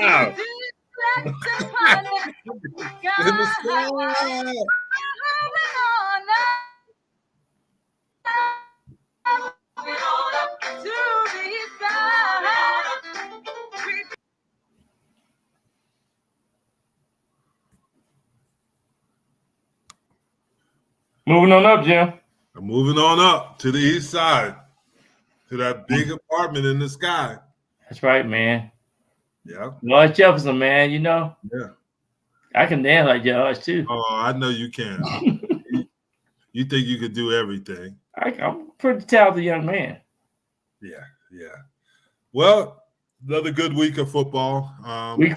Wow. In the sky. Moving on up, Jim. I'm moving on up to the east side, to that big apartment in the sky. That's right, man. Yeah. George Jefferson, man. You know, Yeah. I can dance like George too. Oh, I know you can. You think you could do everything. I'm a pretty talented young man. Yeah, yeah. Well, another good week of football. Week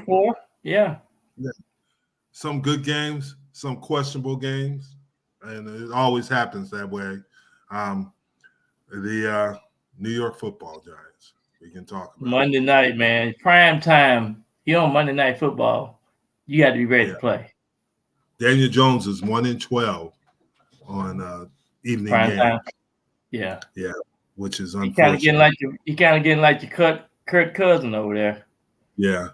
four. Yeah. Some good games, some questionable games, and it always happens that way. The New York Football Giants. We can talk about Monday night, man. Prime time. You on Monday Night Football. You got to be ready to play. Daniel Jones is 1-12 on evening Prime game. time. Yeah. Yeah, which is You unfortunate. kind of getting like your Kirk Cousin over there. Yeah.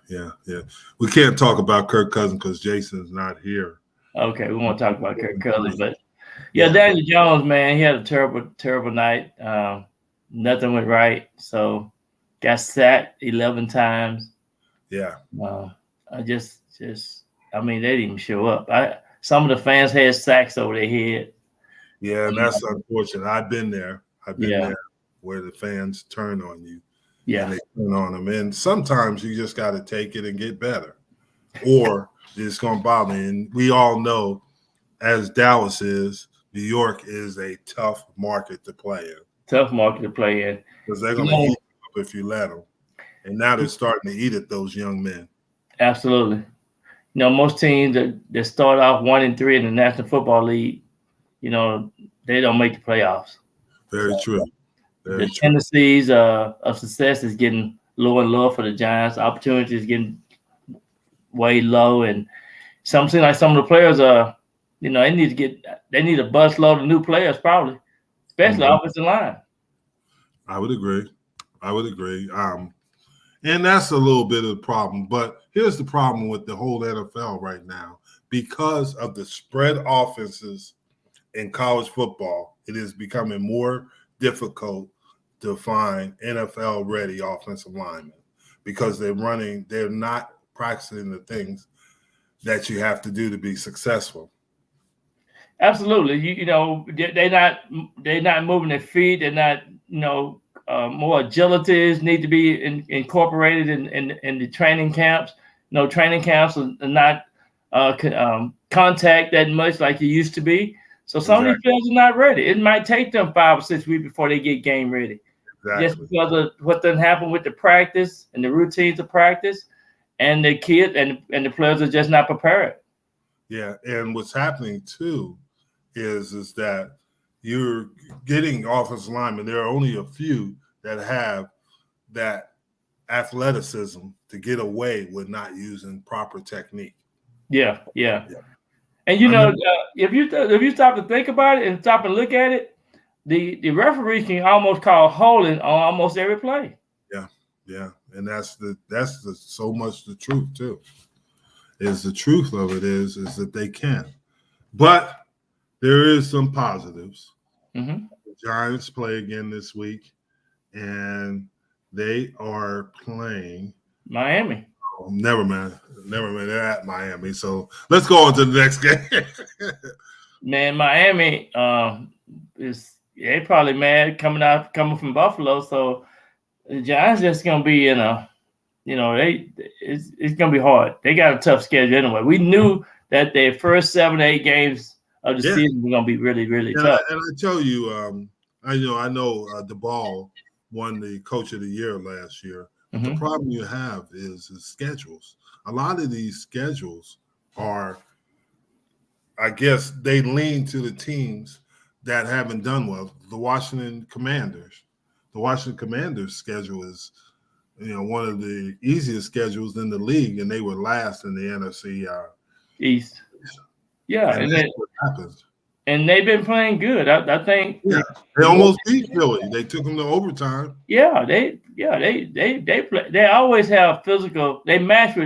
We can't talk about Kirk Cousins because Jason's not here. Okay, we won't talk about Kirk Cousins, but Daniel Jones, man, he had a terrible night. Nothing went right, so got sacked 11 times. Yeah. I just, I mean, they didn't even show up. Some of the fans had sacks over their head. Yeah, and that's unfortunate. I've been there. There where the fans turn on you. Yeah. And they turn on them. And sometimes you just got to take it and get better. Or it's going to bother me. And we all know, as Dallas is, New York is a tough market to play in. Tough market to play in. Because they're going to eat up if you let them. And now they're starting to eat at those young men. Absolutely. You know, most teams that start off 1-3 in the National Football League, you know, they don't make the playoffs. Very true. The tendencies of success is getting lower and lower for the Giants. Opportunity is getting way low, and some of the players are, you know, they need a busload of new players probably, especially offensive line. I would agree. And that's a little bit of the problem. But here's the problem with the whole NFL right now. Because of the spread offenses in college football, it is becoming more difficult to find NFL-ready offensive linemen because they're not practicing the things that you have to do to be successful. Absolutely. You know, they're not moving their feet. They're not, you know, more agilities need to be incorporated in the training camps. You know, training camps are not contact that much like it used to be. So some of these players are not ready. It might take them 5 or 6 weeks before they get game ready. Exactly. Just because of what doesn't happen with the practice and the routines of practice, and the kids and the players are just not prepared. Yeah, and what's happening too is that you're getting offensive linemen. There are only a few that have that athleticism to get away with not using proper technique. Yeah. And you know, if you stop to think about it and stop and look at it, the referee can almost call holding on almost every play. Yeah, and that's so much the truth too. Is the truth of it is that they can, but there is some positives. Mm-hmm. The Giants play again this week, and they are playing Miami. Oh, never mind. They're at Miami. So let's go on to the next game. Man, Miami they probably mad coming from Buffalo. So the Giants just gonna be in a, you know, it's gonna be hard. They got a tough schedule anyway. We knew that their first 7 to 8 games of the season were gonna be really, really tough. And I tell you, I know DeBall won the Coach of the Year last year. But the problem you have is schedules. A lot of these schedules are, I guess, they lean to the teams that haven't done well. The Washington Commanders. The Washington Commanders schedule is, you know, one of the easiest schedules in the league, and they were last in the NFC East. Yeah, and that's what happens. and they've been playing good. I think. Yeah, they almost beat Philly. They took them to overtime. Yeah, they play. They always have physical. They match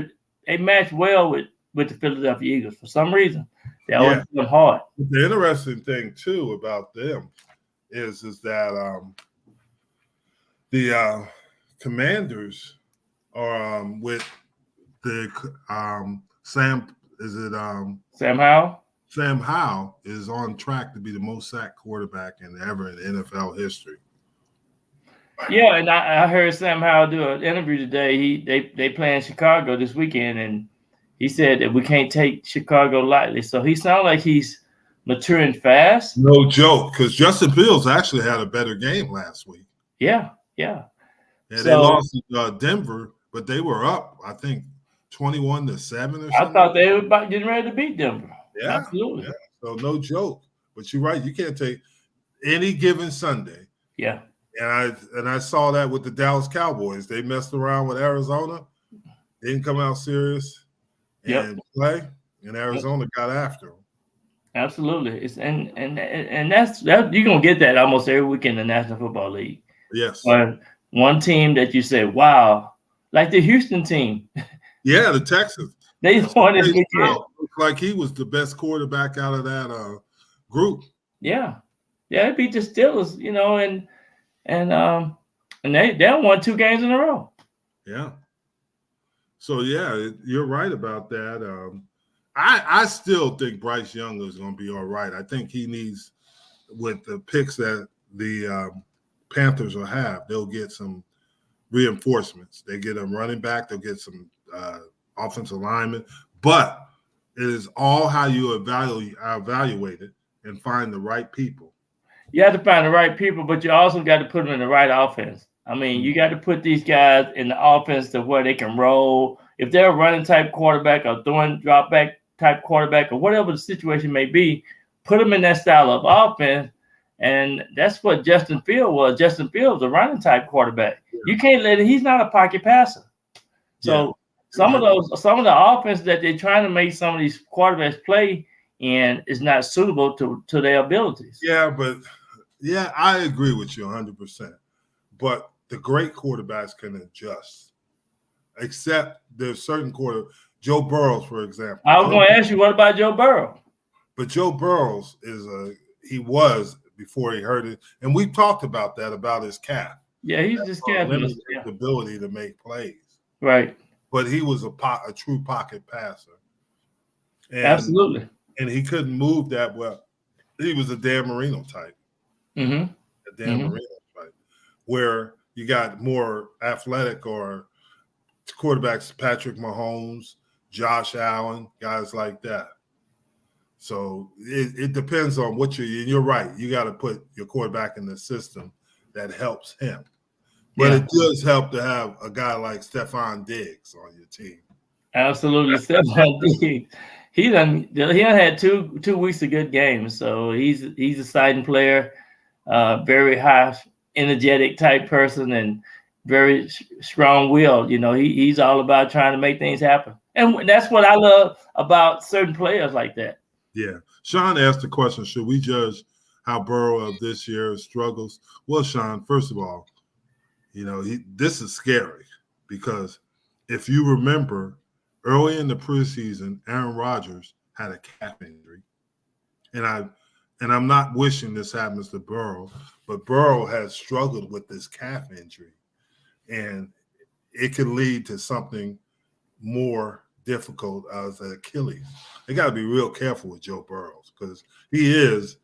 well with the Philadelphia Eagles for some reason. They always play them hard. The interesting thing too about them is that the Commanders are with the Sam. Is it Sam Howell? Sam Howell is on track to be the most sacked quarterback ever in NFL history. Yeah, and I heard Sam Howell do an interview today. They play in Chicago this weekend, and he said that we can't take Chicago lightly. So he sounds like he's maturing fast. No joke, because Justin Fields actually had a better game last week. Yeah. Yeah, they lost to Denver, but they were up, I think, 21-7 or something. I thought they were about getting ready to beat Denver. Yeah, absolutely. Yeah. So no joke. But you're right. You can't take any given Sunday. Yeah. And I saw that with the Dallas Cowboys. They messed around with Arizona, didn't come out serious and play, and Arizona got after them. Absolutely. It's and that's you're gonna get that almost every week in the National Football League. Yes. One team that you say, wow, like the Houston team. Yeah, the Texans. They won this weekend. Looked like he was the best quarterback out of that group. Yeah, they beat the Steelers, and they won 2 games in a row. Yeah. So yeah, you're right about that. I still think Bryce Young is going to be all right. I think he needs, with the picks that the Panthers will have, they'll get some reinforcements. They get a running back, they'll get some offensive linemen, but it is all how you evaluate it and find the right people. You have to find the right people, but you also got to put them in the right offense. I mean, you got to put these guys in the offense to where they can roll. If they're a running type quarterback or throwing drop back type quarterback or whatever the situation may be, put them in that style of offense. And that's what Justin Fields was. Justin Fields, a running type quarterback. Yeah. You can't let it. He's not a pocket passer. So some of the offense that they're trying to make some of these quarterbacks play in is not suitable to their abilities. Yeah, but I agree with you 100%. But the great quarterbacks can adjust, except there's certain Joe Burrows, for example. I was going to ask you, what about Joe Burrow? But Joe Burrows he was before he hurt it, and we talked about that, about his calf. Yeah, he's just limited his ability to make plays. Right. But he was a true pocket passer. And, absolutely. And he couldn't move that well. He was a Dan Marino type. Mm-hmm. A Dan Marino type, where you got more athletic or quarterbacks, Patrick Mahomes, Josh Allen, guys like that. So it depends on what you're right. You got to put your quarterback in the system that helps him. But it does help to have a guy like Stephon Diggs on your team. Absolutely. Stephon Diggs. He done had two weeks of good games. So he's a exciting player, very high energetic type person and very strong-willed. He's all about trying to make things happen. And that's what I love about certain players like that. Yeah. Sean asked the question, should we judge how Burrow of this year struggles? Well, Sean, first of all, this is scary because if you remember early in the preseason, Aaron Rodgers had a calf injury. And I'm not wishing this happens to Burrow, but Burrow has struggled with this calf injury. And it could lead to something more difficult as an Achilles. They got to be real careful with Joe Burrow because he is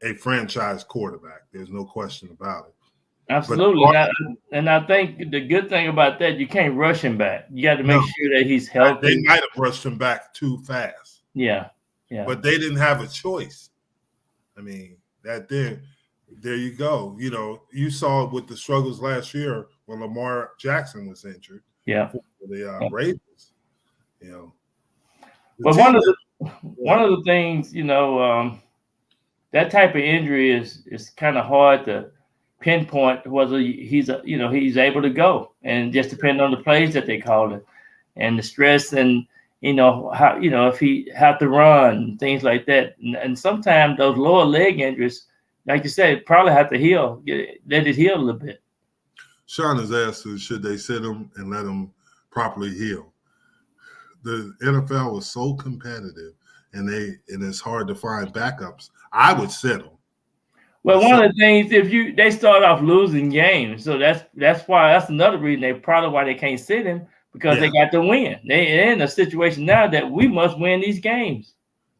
a franchise quarterback. There's no question about it. Absolutely. And I think the good thing about that, you can't rush him back. You got to make sure that he's healthy. They might have rushed him back too fast. Yeah. But they didn't have a choice. I mean, there you go. You saw it with the struggles last year when Lamar Jackson was injured. Yeah. For the Ravens. But one of the things, that type of injury is kind of hard to pinpoint whether he's able to go, and just depending on the plays that they call it and the stress and if he have to run, things like that. And sometimes those lower leg injuries, like you said, probably have to heal, let it heal a little bit. Sean has asked, should they sit him and let him properly heal? The NFL was so competitive, and it's hard to find backups. I would sit him. Well, one of the things, they start off losing games, so that's another reason why they can't sit him, because they got to win. They're in a situation now that we must win these games.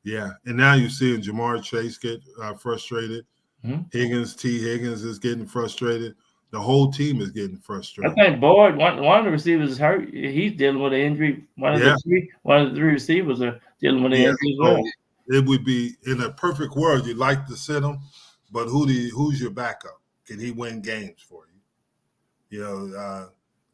Yeah, and now you're seeing Jamar Chase get frustrated. Mm-hmm. Higgins is getting frustrated. The whole team is getting frustrated. I think Boyd, one of the receivers is hurt. He's dealing with an injury. One of the three receivers are dealing with an injury as well. It would be, in a perfect world, you'd like to sit him, but who's your backup? Can he win games for you?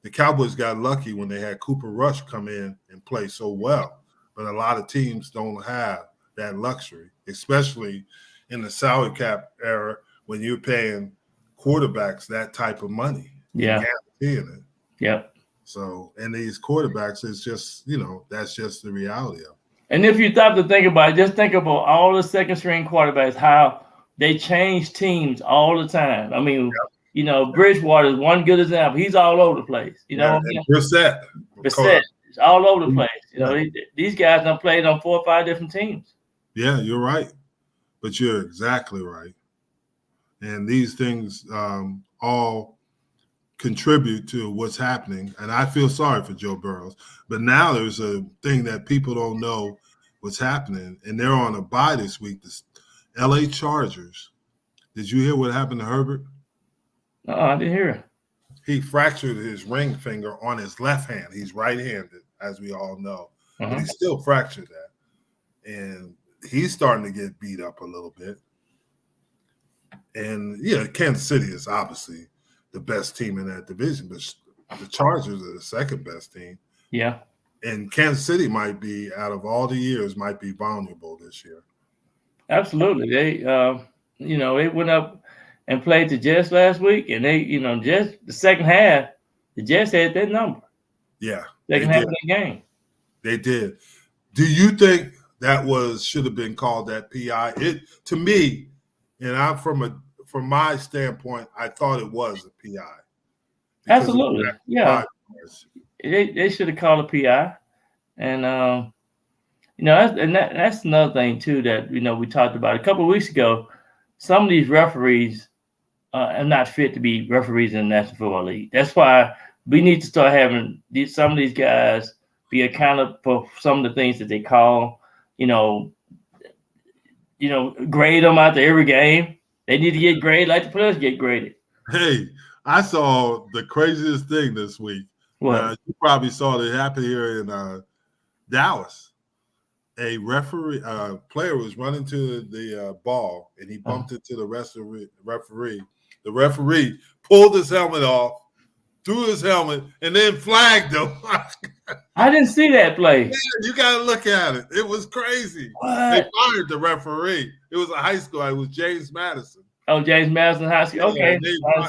The Cowboys got lucky when they had Cooper Rush come in and play so well, but a lot of teams don't have that luxury, especially in the salary cap era when you're paying quarterbacks that type of money. Yeah. Guaranteeing it. Yep. So, and these quarterbacks, it's just, that's just the reality of it. And if you stop to think about it, just think about all the second string quarterbacks, how they change teams all the time. I mean, Bridgewater is one good example. He's all over the place. Brissett is all over the place. These guys done played on 4 or 5 different teams. Yeah, you're right. But you're exactly right. And these things all contribute to what's happening. And I feel sorry for Joe Burrow. But now there's a thing that people don't know what's happening. And they're on a bye this week. The LA Chargers. Did you hear what happened to Herbert? No, I didn't hear it. He fractured his ring finger on his left hand. He's right-handed, as we all know. But he still fractured that. And he's starting to get beat up a little bit. And, Kansas City is obviously the best team in that division, but the Chargers are the second best team. Yeah. And Kansas City might be, out of all the years, might be vulnerable this year. Absolutely. They, they went up and played the Jets last week, and they, just the second half, the Jets had that number. Yeah. Second half of the game. They did. Do you think that should have been called that PI? To me, and I'm from my standpoint, I thought it was a PI. Absolutely. Yeah. They should have called a PI. And that's another thing too that we talked about a couple of weeks ago. Some of these referees are not fit to be referees in the National Football League. That's why we need to start having some of these guys be accountable for some of the things that they call. Grade them after every game. They need to get graded like the players get graded. Hey, I saw the craziest thing this week. What? You probably saw it happen here in Dallas. A player was running to the ball, and he bumped into the referee. The referee pulled his helmet off, threw his helmet, and then flagged him. I didn't see that play. Man, you got to look at it. It was crazy. What? They fired the referee. It was a high school. It was James Madison. Oh, James Madison High School. Okay.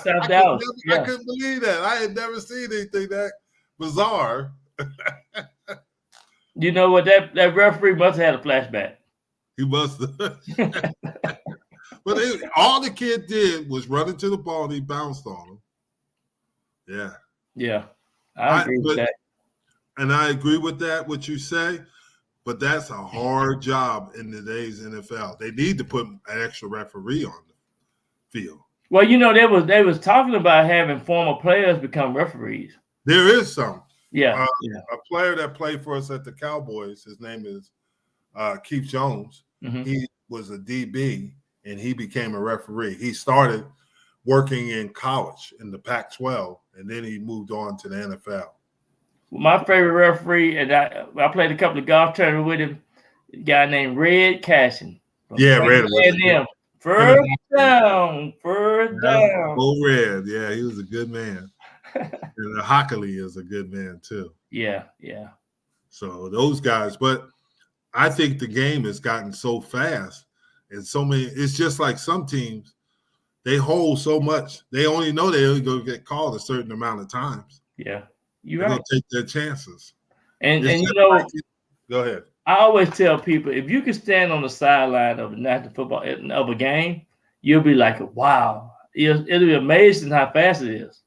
South Dallas. I couldn't believe that. I had never seen anything that bizarre. You know what? That referee must have had a flashback. He must have. But all the kid did was run into the ball and he bounced on him. Yeah. Yeah. I agree with that. And I agree with that, what you say, but that's a hard job in today's NFL. They need to put an extra referee on the field. Well, they was talking about having former players become referees. There is some. Yeah. A player that played for us at the Cowboys, his name is Keith Jones. Mm-hmm. He was a DB, and he became a referee. He started working in college in the Pac-12, and then he moved on to the NFL. My favorite referee, and I played a couple of golf tournaments with him, a guy named Red Cashin. Yeah, Red. First down. Go Red. Yeah, he was a good man. And Hockley is a good man too. Yeah. So those guys, but I think the game has gotten so fast and so many. It's just like some teams, they hold so much. They only know they're only going to get called a certain amount of times. Yeah, they're going to take their chances. And Go ahead. I always tell people, if you can stand on the sideline of a national football of a game, you'll be like, wow. It'll be amazing how fast it is.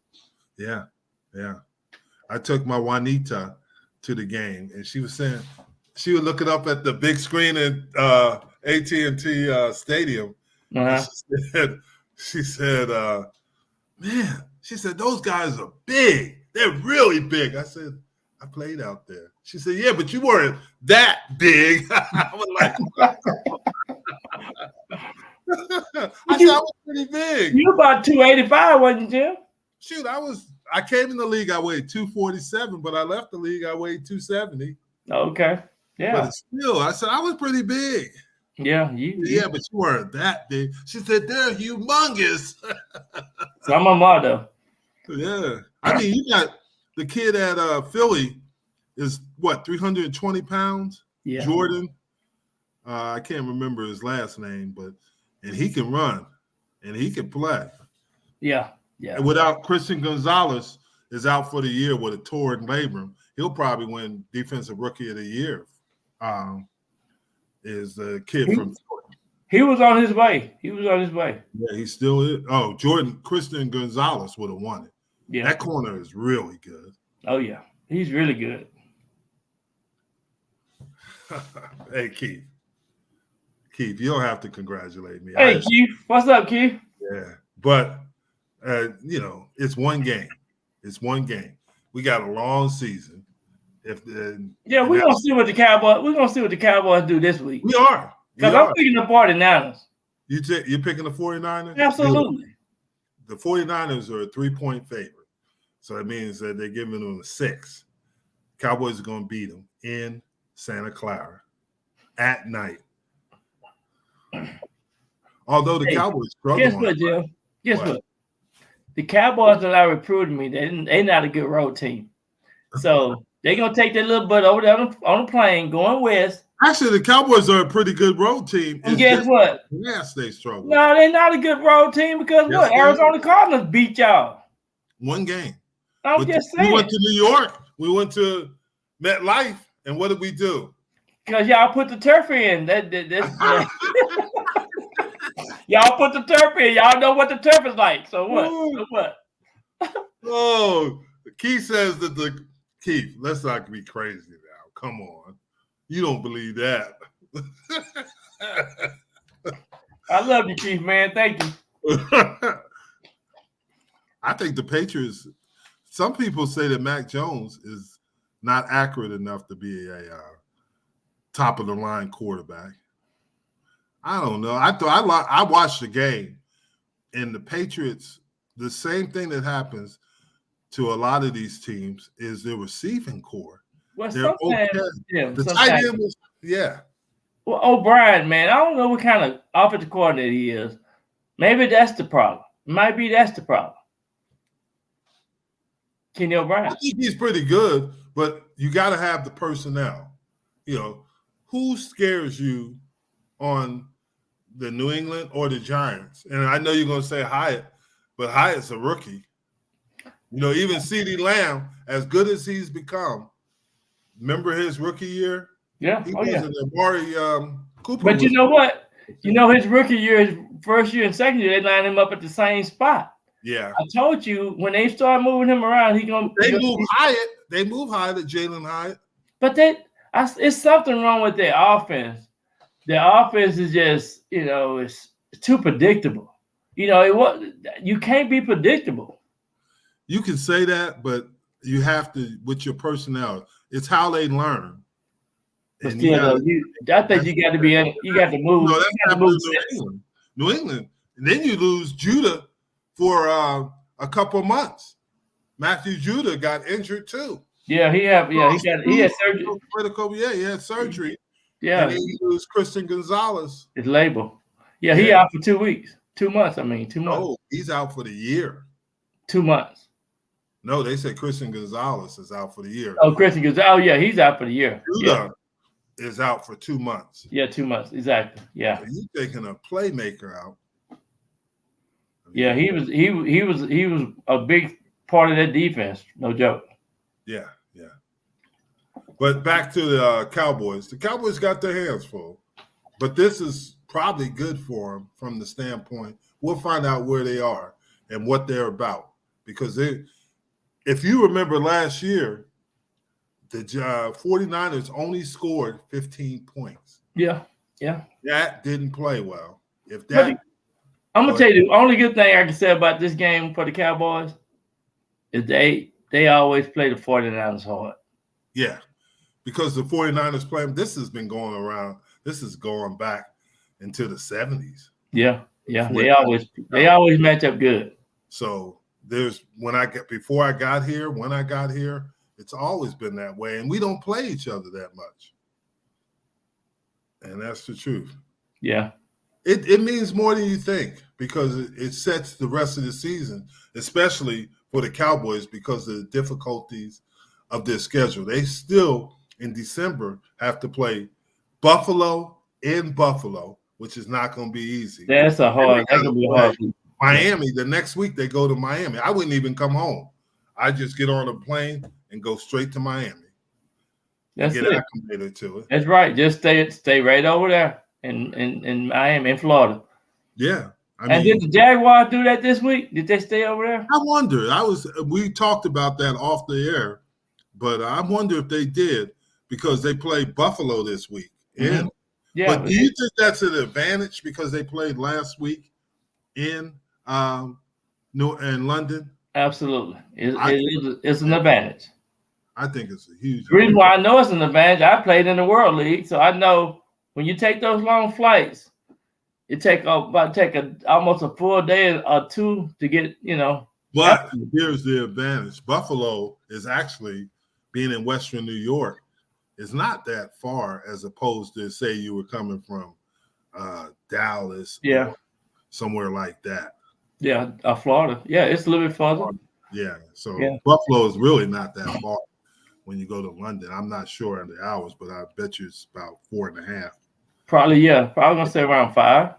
Yeah, yeah. I took my Juanita to the game, and she was saying she was looking up at the big screen in AT&T Stadium. And she said, man, she said, those guys are big. They're really big. I said, I played out there. She said, yeah, but you weren't that big. I was like, I was pretty big. You about 285, wasn't you, Jim? Shoot, I came in the league, I weighed 247, but I left the league, I weighed 270. Okay. Yeah. But still, I said I was pretty big. Yeah, but you weren't that big. She said they're humongous. So I'm a mother. Yeah. I mean, you got the kid at Philly is what, 320 pounds? Yeah. Jordan. I can't remember his last name, and he can run and he can play. Yeah. Yeah. And without Christian Gonzalez is out for the year with a torn labrum, he'll probably win Defensive Rookie of the Year. Is the kid from he was on his way. Yeah, he still is. Oh, Christian Gonzalez would have won it. Yeah. That corner is really good. Oh, yeah. He's really good. Hey, Keith. Keith, you don't have to congratulate me. Hey, Keith. What's up, Keith? Yeah. But, it's one game. It's one game. We got a long season. We're gonna see what the Cowboys do this week. We are. Because I'm picking the 49ers. You're picking the 49ers? Absolutely. The 49ers are a 3-point favorite. So that means that they're giving them a 6. Cowboys are going to beat them in Santa Clara at night. Although the Cowboys struggle. Guess what, Jim? Guess what? The Cowboys that are recruiting me, they're not a good road team. So they're going to take their little butt over there on the plane going west. Actually, the Cowboys are a pretty good road team. And guess what? Yes, they struggle. No, they're not a good road team because what? Arizona Cardinals beat y'all. One game. I'm just saying. We went to New York. We went to MetLife. And what did we do? Because y'all put the turf in. Y'all put the turf in. Y'all know what the turf is like. So what? Oh, Keith says that Keith, let's not be crazy now. Come on. You don't believe that. I love you, Keith, man. Thank you. I think the Patriots, some people say that Mac Jones is not accurate enough to be a top of the line quarterback. I don't know. I watched the game, and the Patriots, the same thing that happens to a lot of these teams is their receiving core. Well, the tight end was, Well, O'Brien, man, I don't know what kind of offensive coordinator he is. Maybe that's the problem. That's the problem. Kenny O'Brien. I think he's pretty good, but you got to have the personnel. Who scares you on the New England or the Giants? And I know you're going to say Hyatt, but Hyatt's a rookie. Even CeeDee Lamb, as good as he's become, remember his rookie year? Yeah. He wasn't Amari Cooper. But you know what? His rookie year, his first year and second year, they lined him up at the same spot. Yeah. I told you, when they start moving him around, They move Hyatt. They move Hyatt, Jalen Hyatt. But it's something wrong with their offense. Their offense is just, it's too predictable. You can't be predictable. You can say that, but you have to, with your personnel, it's how they learn. But still, I think you got to move. No, that's happening in New England. And then you lose Judah for a couple of months. Matthew Judah got injured too. Yeah, he had surgery. Critical, he had surgery. Yeah. And then you lose Christian Gonzalez. His label. Yeah, he out for 2 weeks. 2 months, 2 months. Oh, he's out for the year. 2 months. No, they said Christian Gonzalez is out for the year. Oh, Christian Gonzalez. Oh, yeah, he's out for the year. Judah is out for 2 months. Yeah, 2 months. Exactly. Yeah. You taking a playmaker out. Yeah, he was a big part of that defense. No joke. Yeah. But back to the Cowboys. The Cowboys got their hands full. But this is probably good for them from the standpoint. We'll find out where they are and what they're about. Because if you remember last year, the 49ers only scored 15 points. Yeah. That didn't play well. I'm going to tell you, the only good thing I can say about this game for the Cowboys is they always play the 49ers hard. Yeah, because the 49ers play, this has been going around. This is going back into the 70s. Yeah. They always match up good. So when I got here, it's always been that way. And we don't play each other that much. And that's the truth. Yeah. It means more than you think because it sets the rest of the season, especially for the Cowboys because of the difficulties of their schedule. They still, in December, have to play Buffalo in Buffalo, which is not going to be easy. That's going to be hard. Miami, the next week they go to Miami. I wouldn't even come home. I just get on a plane and go straight to Miami. That's get it. acclimated to it. That's right. Just stay right over there in Miami, in Florida. Yeah. And did the Jaguars do that this week? Did they stay over there? I wonder. We talked about that off the air, but I wonder if they did because they played Buffalo this week. Mm-hmm. Yeah. But do you think that's an advantage because they played last week in London? Absolutely. It's an advantage. I think it's a huge The reason why I know it's an advantage, I played in the World League, so I know when you take those long flights, it take almost a full day or two to get, But here's the advantage. Buffalo is actually being in Western New York is not that far as opposed to say you were coming from Dallas or somewhere like that. Yeah, Florida. Yeah, it's a little bit farther. Yeah, so Buffalo is really not that far when you go to London. I'm not sure on the hours, but I bet you it's about 4.5. Probably going to say around 5.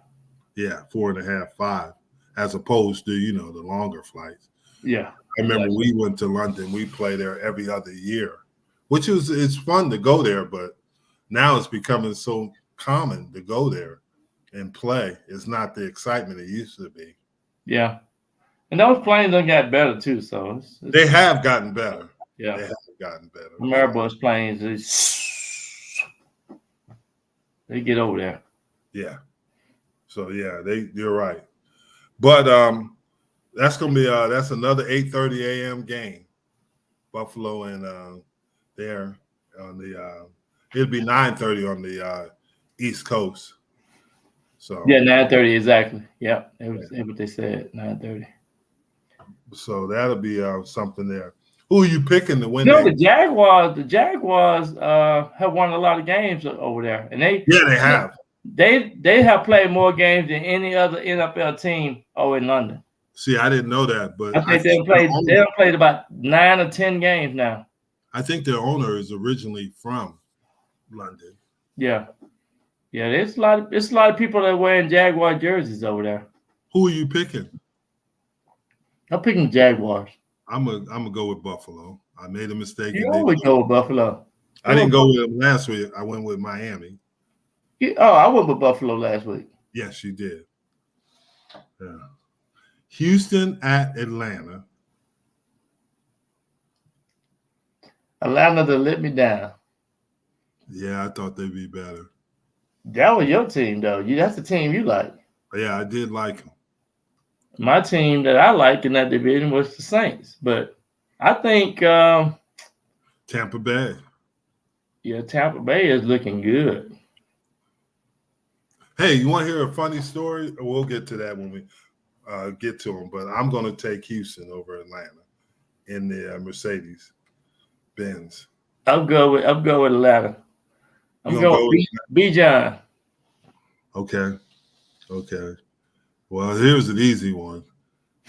Yeah, 4.5, 5, as opposed to, the longer flights. Yeah. I remember we went to London. We play there every other year, which it's fun to go there, but now it's becoming so common to go there and play. It's not the excitement it used to be. Yeah. And those planes have got better too, so they have gotten better. Yeah. They have gotten better. Airbus planes, they get over there. Yeah. So you're right. But that's gonna be that's another 8:30 a.m. game. Buffalo and there on the it'll be 9:30 on the East Coast. So 9:30 exactly. Yeah, that was what they said. 9:30. So that'll be something there. Who are you picking to win? The Jaguars. The Jaguars have won a lot of games over there, and they have. They have played more games than any other NFL team over in London. See, I didn't know that, but I think they've played about 9 or 10 games now. I think their owner is originally from London. Yeah. There's a lot of people that wearing Jaguar jerseys over there. Who are you picking? I'm picking Jaguars. I'm gonna go with Buffalo. I made a mistake. You always go with Buffalo. I didn't go with them last week. I went with Miami. I went with Buffalo last week. Yes, you did. Yeah. Houston at Atlanta. Atlanta to let me down. Yeah, I thought they'd be better. That was your team, though. That's the team you like. Yeah, I did like them. My team that I like in that division was the Saints, but I think Tampa Bay. Yeah, Tampa Bay is looking good. Hey, you want to hear a funny story? We'll get to that when we get to them. But I'm going to take Houston over Atlanta in the Mercedes Benz. I'm going with Atlanta. I'm going with B-John. Okay. Well, here's an easy one.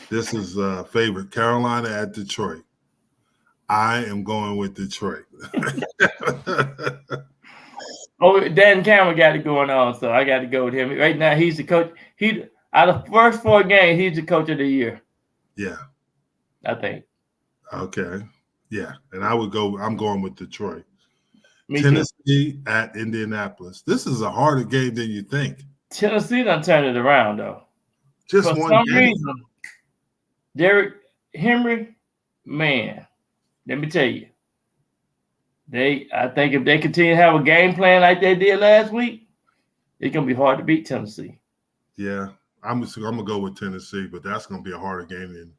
This is favorite, Carolina at Detroit. I am going with Detroit. Dan Cameron got it going on, so I got to go with him. Right now, he's the coach. Out of the first 4 games, he's the coach of the year. Yeah. I think. Okay. Yeah. And I'm going with Detroit. Tennessee at Indianapolis. This is a harder game than you think. Tennessee done turned it around though. Just for one some game. reason, Derrick Henry, man, let me tell you, I think if they continue to have a game plan like they did last week, it's gonna be hard to beat Tennessee. Yeah, I'm gonna go with Tennessee, but that's gonna be a harder game than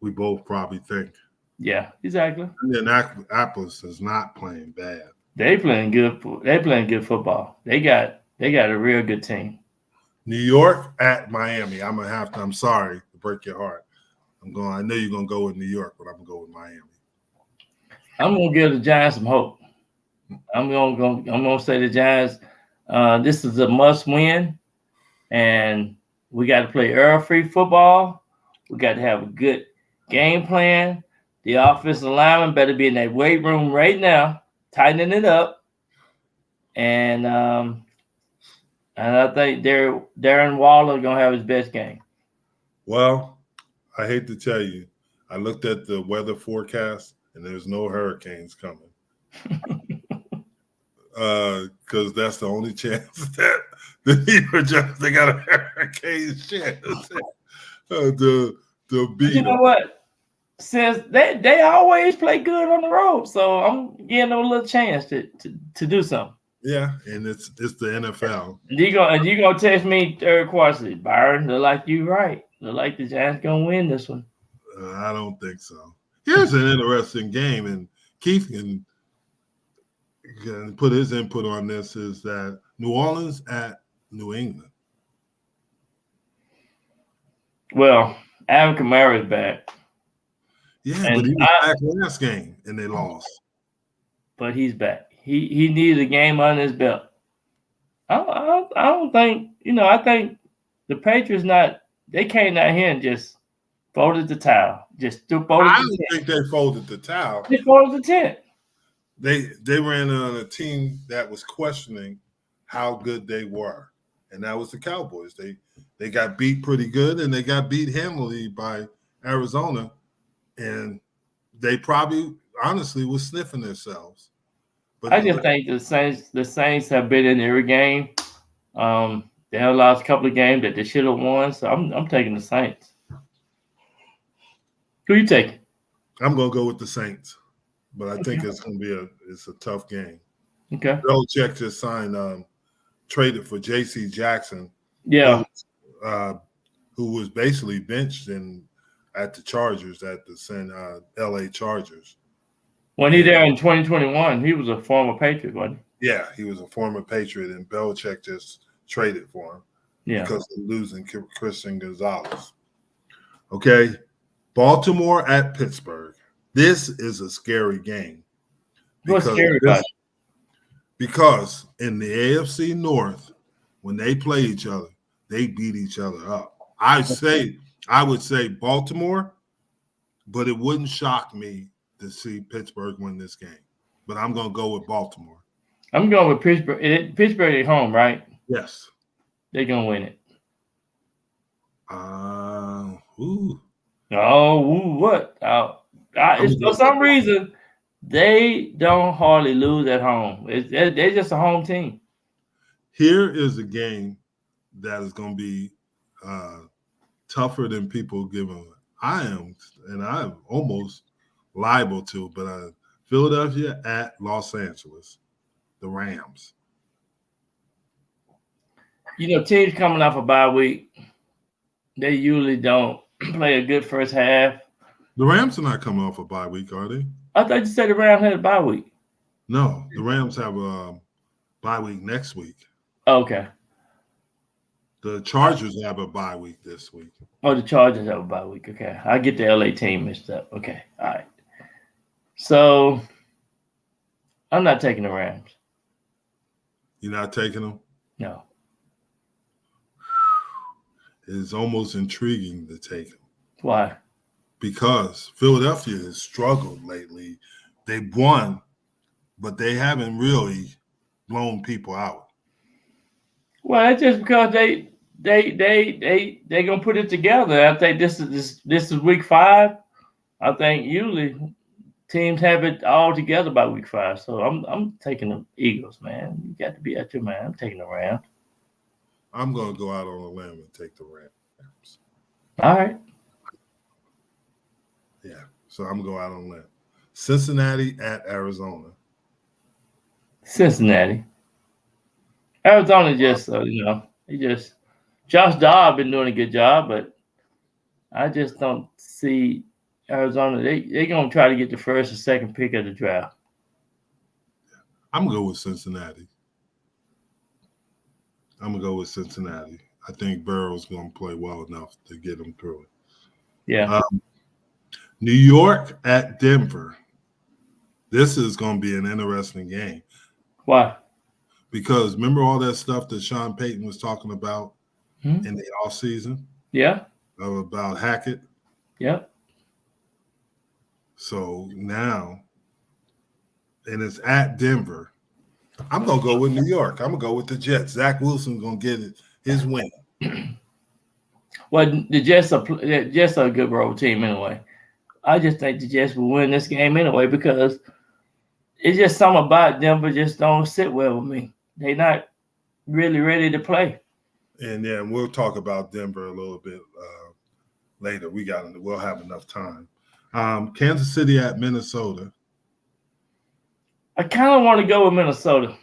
we both probably think. Yeah, exactly. Indianapolis is not playing bad. They playing good. They playing good football. They got a real good team. New York at Miami. I'm sorry to break your heart. I know you're gonna go with New York, but I'm gonna go with Miami. I'm gonna give the Giants some hope. I'm gonna say the Giants. This is a must win, and we got to play error-free football. We got to have a good game plan. The offensive lineman better be in that weight room right now, tightening it up. And I think Darren Waller gonna have his best game. Well, I hate to tell you, I looked at the weather forecast and there's no hurricanes coming. Because that's the only chance that the New York Giants, they got a hurricane chance to beat. You know what? Since they always play good on the road, so I'm giving them a little chance to do something. Yeah, and it's the NFL. And you gonna text me third quarter, Byron? Look like you right. Look like the Giants gonna win this one. I don't think so. Here's an interesting game, and Keith can put his input on this. Is that New Orleans at New England? Well, Alvin Kamara is back. Yeah, and but he was back last game and they lost. But he's back. He needed a game under his belt. I don't think, I think the Patriots they came out here and just folded the towel. I don't think they folded the towel. They folded the tent. They ran on a team that was questioning how good they were. And that was the Cowboys. They got beat pretty good, and they got beat handily by Arizona. And they probably, honestly, was sniffing themselves. But I just think the Saints have been in every game. They have lost a couple of games that they should have won. So I'm taking the Saints. Who you taking? I'm gonna go with the Saints, but I think it's gonna be a tough game. Okay. Belichick just signed, traded for J.C. Jackson. Yeah. Who was basically benched at the Chargers, at the L.A. Chargers. When he there in 2021, he was a former Patriot, wasn't he? Yeah, he was a former Patriot, and Belichick just traded for him. Yeah. Because of losing Christian Gonzalez. Okay. Baltimore at Pittsburgh. This is a scary game. What's scary about it? Because in the AFC North, when they play each other, they beat each other up. I would say Baltimore, but it wouldn't shock me to see Pittsburgh win this game. But I'm going to go with Baltimore. I'm going with Pittsburgh. Pittsburgh at home, right? Yes. They're going to win it. What? For some reason, they don't hardly lose at home. They're just a home team. Here is a game that is going to be tougher than people give them. I'm almost liable to, but Philadelphia at Los Angeles, the Rams. Teams coming off a bye week, they usually don't play a good first half. The Rams are not coming off a bye week, are they? I thought you said the Rams had a bye week. No, the Rams have a bye week next week. Okay. The Chargers have a bye week this week. Oh, the Chargers have a bye week. Okay. I get the LA team mixed up. Okay. All right. So I'm not taking the Rams. You're not taking them? No. It's almost intriguing to take them. Why? Because Philadelphia has struggled lately. They've won, but they haven't really blown people out. Well, that's just because they gonna put it together. I think this is week 5. I think usually teams have it all together by week 5. So I'm taking the Eagles, man. You got to be at your man. I'm taking the Rams. I'm going to go out on a limb and take the Rams. All right. Yeah, so I'm going to go out on a limb. Cincinnati at Arizona. Cincinnati. Arizona just, Josh Dobbs been doing a good job, but I just don't see Arizona. They're going to try to get the first or second pick of the draft. I'm going to go with Cincinnati. I think Burrow's going to play well enough to get him through it. Yeah. New York at Denver. This is going to be an interesting game. Why? Because remember all that stuff that Sean Payton was talking about in the offseason? Yeah. About Hackett? Yeah. So now, and it's at Denver. I'm going to go with New York. I'm going to go with the Jets. Zach Wilson's going to get his win. Well, the Jets are a good road team anyway. I just think the Jets will win this game anyway because it's just something about Denver just don't sit well with me. They're not really ready to play. And yeah, we'll talk about Denver a little bit later. We'll have enough time. Kansas City at Minnesota. I kind of want to go with Minnesota.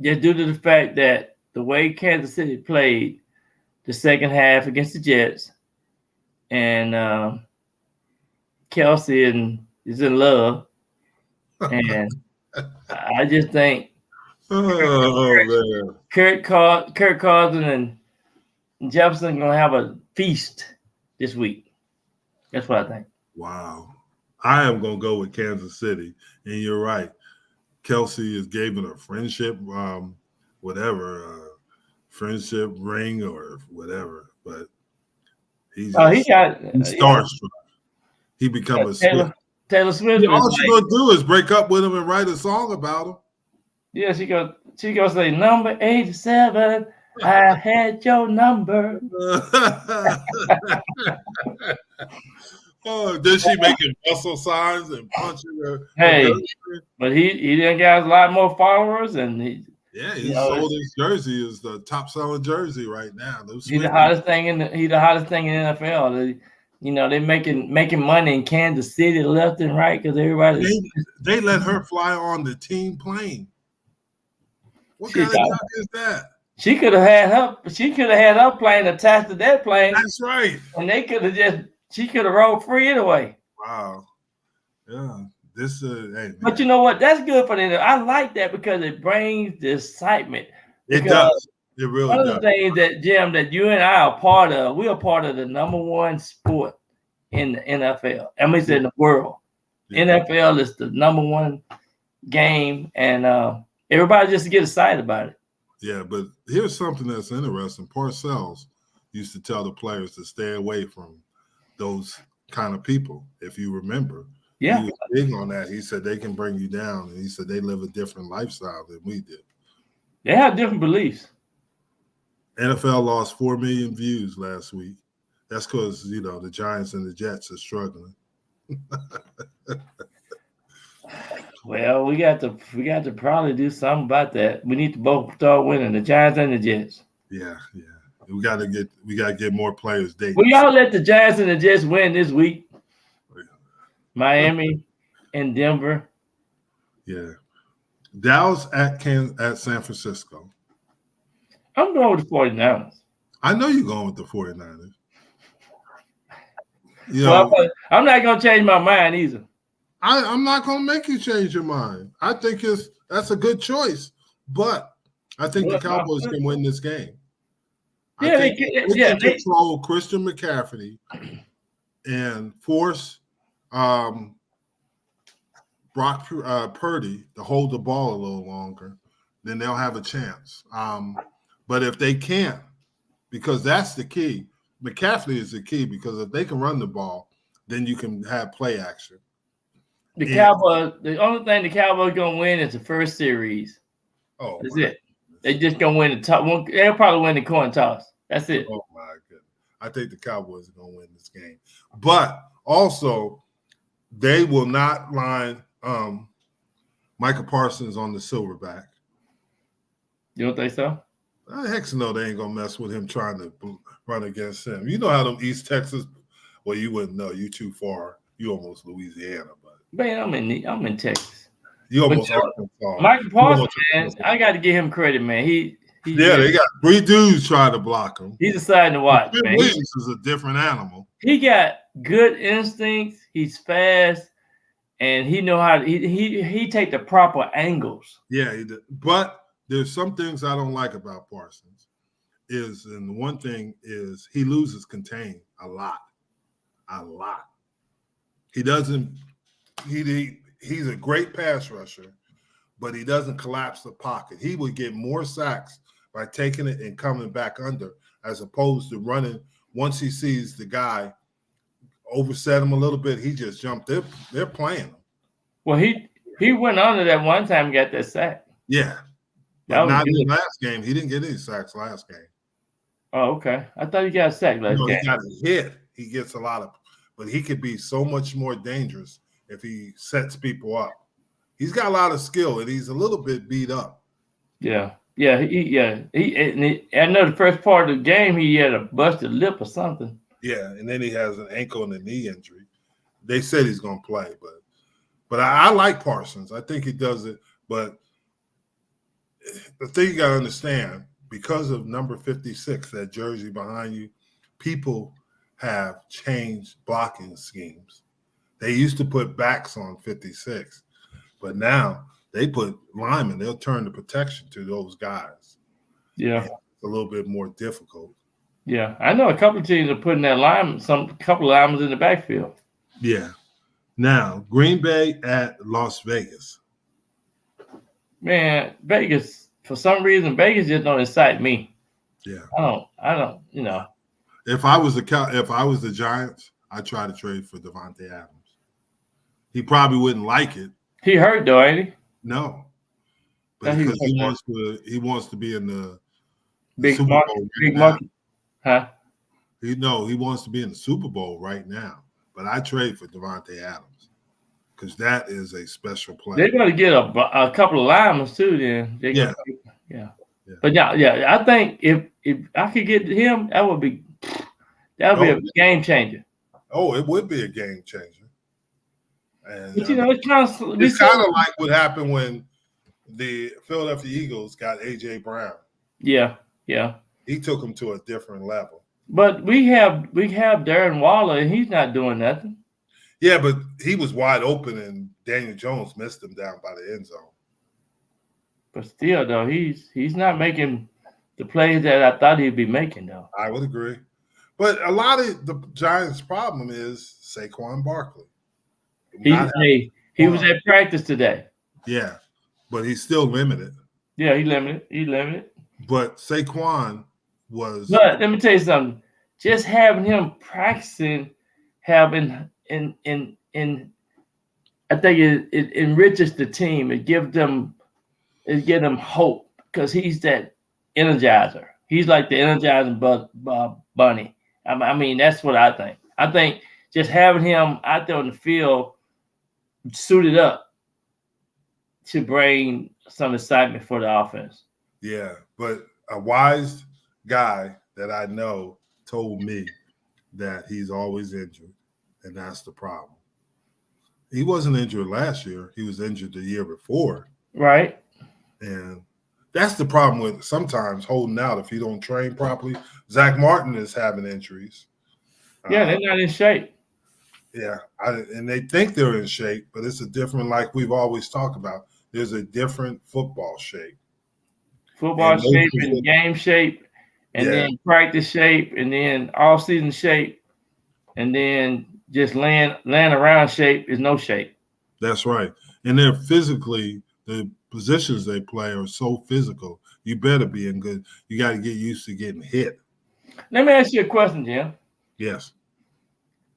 Just due to the fact that the way Kansas City played the second half against the Jets, and Kelsey is in love, and I just think Kirk Cousins and Jefferson gonna have a feast this week. That's what I think. Wow. I am going to go with Kansas City. And you're right. Kelsey is giving a friendship, friendship ring or whatever. But he's starstruck. He become a Taylor Swift. All she's going to do is break up with him and write a song about him. Yeah, she go say, number 87, I had your number. Oh, then she making muscle signs and punching her. Hey, but he done got a lot more followers, and he sold his jersey is the top selling jersey right now. He's the hottest thing in the NFL. They're making money in Kansas City left and right because everybody they let her fly on the team plane. What kind of job is that? She could have had her plane attached to that plane. That's right. And they could have she could have rolled free anyway. Wow. Yeah. But you know what? That's good for them. I like that because it brings the excitement. It does. It really does. One of the things that, Jim, that you and I are part of, we are part of the number one sport in the NFL. It's in the world. Yeah. NFL is the number one game, and everybody just get excited about it. Yeah, but here's something that's interesting. Parcells used to tell the players to stay away from those kind of people, if you remember. Yeah. He was big on that. He said they can bring you down, and he said they live a different lifestyle than we did. They have different beliefs. NFL lost 4 million views last week. That's because, the Giants and the Jets are struggling. Well, we got to probably do something about that. We need to both start winning, the Giants and the Jets. Yeah. We got to get more players dating. Well, y'all let the Giants and the Jets win this week. Miami and Denver. Yeah. Dallas at San Francisco. I'm going with the 49ers. I know you're going with the 49ers. I'm not going to change my mind either. I'm not going to make you change your mind. I think that's a good choice, but I think the Cowboys can win this game. They can control Christian McCaffrey and force Brock Purdy to hold the ball a little longer, then they'll have a chance. But if they can't, because that's the key, McCaffrey is the key, because if they can run the ball, then you can have play action. The only thing the Cowboys going to win is the first series. Oh, that's it. They just going to win the top one. They'll probably win the coin toss. That's it. Oh, my goodness. I think the Cowboys are going to win this game. But also, They will not line Micah Parsons on the silverback. You don't think so? Heck no, they ain't gonna mess with him trying to run against him. You know how them East Texas. Well, you wouldn't know. You too far. You almost Louisiana, but Man, I'm in Texas. You almost Arkansas. Micah Parsons, man, I got to give him credit, man. They got 3 dudes trying to block him. He's deciding to watch. Ben Williams is a different animal. He got good instincts. He's fast, and he know how to, he take the proper angles. Yeah, he did. But there's some things I don't like about Parsons. And one thing is he loses contain a lot. He doesn't. He's a great pass rusher, but he doesn't collapse the pocket. He would get more sacks by taking it and coming back under, as opposed to running. Once he sees the guy overset him a little bit, he just jumped. They're playing him. Well, he went under that one time and got that sack. Yeah, but not in the last game. He didn't get any sacks last game. Oh, okay. I thought he got a sack last game. He got a hit. He gets a lot of, but he could be so much more dangerous if he sets people up. He's got a lot of skill, and he's a little bit beat up. Yeah. I know the first part of the game he had a busted lip or something. Yeah, and then he has an ankle and a knee injury. They said he's going to play, but I like Parsons. I think he does it. But the thing you got to understand, because of number 56, that jersey behind you, people have changed blocking schemes. They used to put backs on 56, but now they put linemen. They'll turn the protection to those guys. Yeah. It's a little bit more difficult. Yeah. I know a couple of teams are putting that couple of linemen in the backfield. Yeah. Now, Green Bay at Las Vegas. Man, Vegas, for some reason, Vegas just don't excite me. Yeah. I don't, If I was the Giants, I'd try to trade for Davante Adams. He probably wouldn't like it. He hurt though, ain't he? No, but because he wants to be in the Super Bowl. Big monkey, huh? He wants to be in the Super Bowl right now. But I trade for Davante Adams because that is a special player. They're going to get a couple of linemen too. Then yeah. But yeah. I think if I could get him, that would be a game changer. Oh, it would be a game changer. And, but it's kind of like what happened when the Philadelphia Eagles got A.J. Brown. Yeah. He took him to a different level. But we have Darren Waller, and he's not doing nothing. Yeah, but he was wide open, and Daniel Jones missed him down by the end zone. But still, though, he's not making the plays that I thought he'd be making, though. I would agree. But a lot of the Giants' problem is Saquon Barkley. He was at practice today. Yeah, but he's still limited. Yeah, he's limited. But Saquon was. But let me tell you something. Just having him practicing, I think it enriches the team. It gives them hope because he's that energizer. He's like the energizing bunny. I mean, that's what I think. I think just having him out there on the field, suited up, to bring some excitement for the offense. Yeah, but a wise guy that I know told me that he's always injured, and that's the problem. He wasn't injured last year. He was injured the year before. Right. And that's the problem with sometimes holding out if you don't train properly. Zach Martin is having injuries. Yeah, they're not in shape. Yeah, and they think they're in shape, but it's a different, like we've always talked about, there's a different football shape. Football shape and game shape, and then practice shape, and then all-season shape, and then just laying around shape is no shape. That's right. And they're physically, the positions they play are so physical. You better be in good. You got to get used to getting hit. Let me ask you a question, Jim. Yes.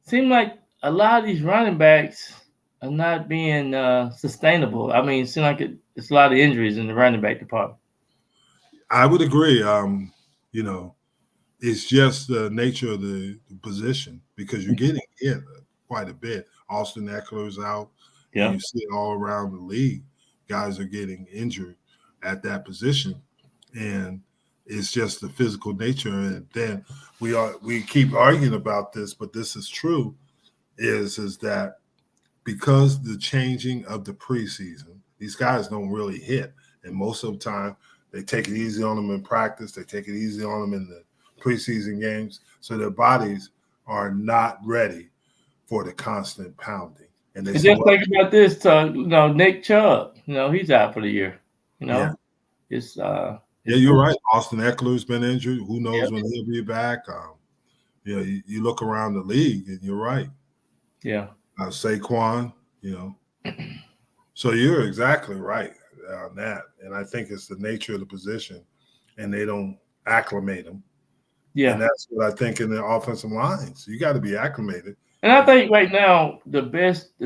Seems like a lot of these running backs are not being sustainable. I mean, it seems like it's a lot of injuries in the running back department. I would agree. It's just the nature of the position because you're getting hit quite a bit. Austin Eckler's out. Yeah. And you see it all around the league. Guys are getting injured at that position. And it's just the physical nature. And then we keep arguing about this, but this is true, is that because the changing of the preseason, these guys don't really hit. And most of the time, they take it easy on them in practice. They take it easy on them in the preseason games. So their bodies are not ready for the constant pounding. And they just think about this, Nick Chubb, he's out for the year. It's yeah, you're right. Austin Eckler's been injured. Who knows when he'll be back? You look around the league, and you're right. Yeah. Saquon, So you're exactly right on that. And I think it's the nature of the position, and they don't acclimate them. Yeah. And that's what I think in the offensive lines. You got to be acclimated. And I think right now, the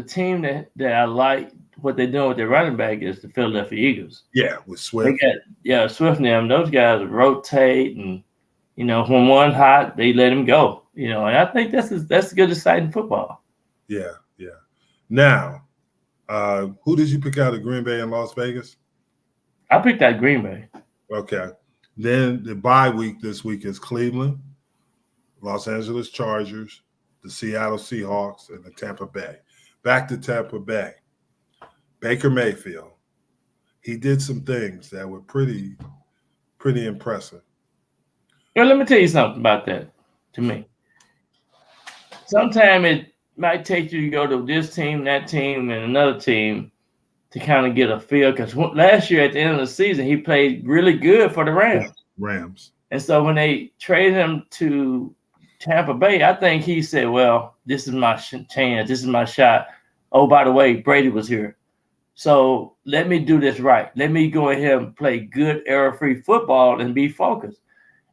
team that I like what they're doing with their running back is the Philadelphia Eagles. Yeah, with Swift. Swift and them. Those guys rotate, and when one hot, they let him go. And I think that's good, exciting football. Yeah. Now, who did you pick out of Green Bay and Las Vegas? I picked out Green Bay. Okay. Then the bye week this week is Cleveland, Los Angeles Chargers, the Seattle Seahawks, and the Tampa Bay. Back to Tampa Bay. Baker Mayfield. He did some things that were pretty impressive. Well, let me tell you something about that. To me, sometimes it might take you to go to this team, that team, and another team to kind of get a feel. Because last year at the end of the season, he played really good for the Rams. And so when they traded him to Tampa Bay, I think he said, well, this is my chance. This is my shot. Oh, by the way, Brady was here. So let me do this right. Let me go ahead and play good error-free football and be focused.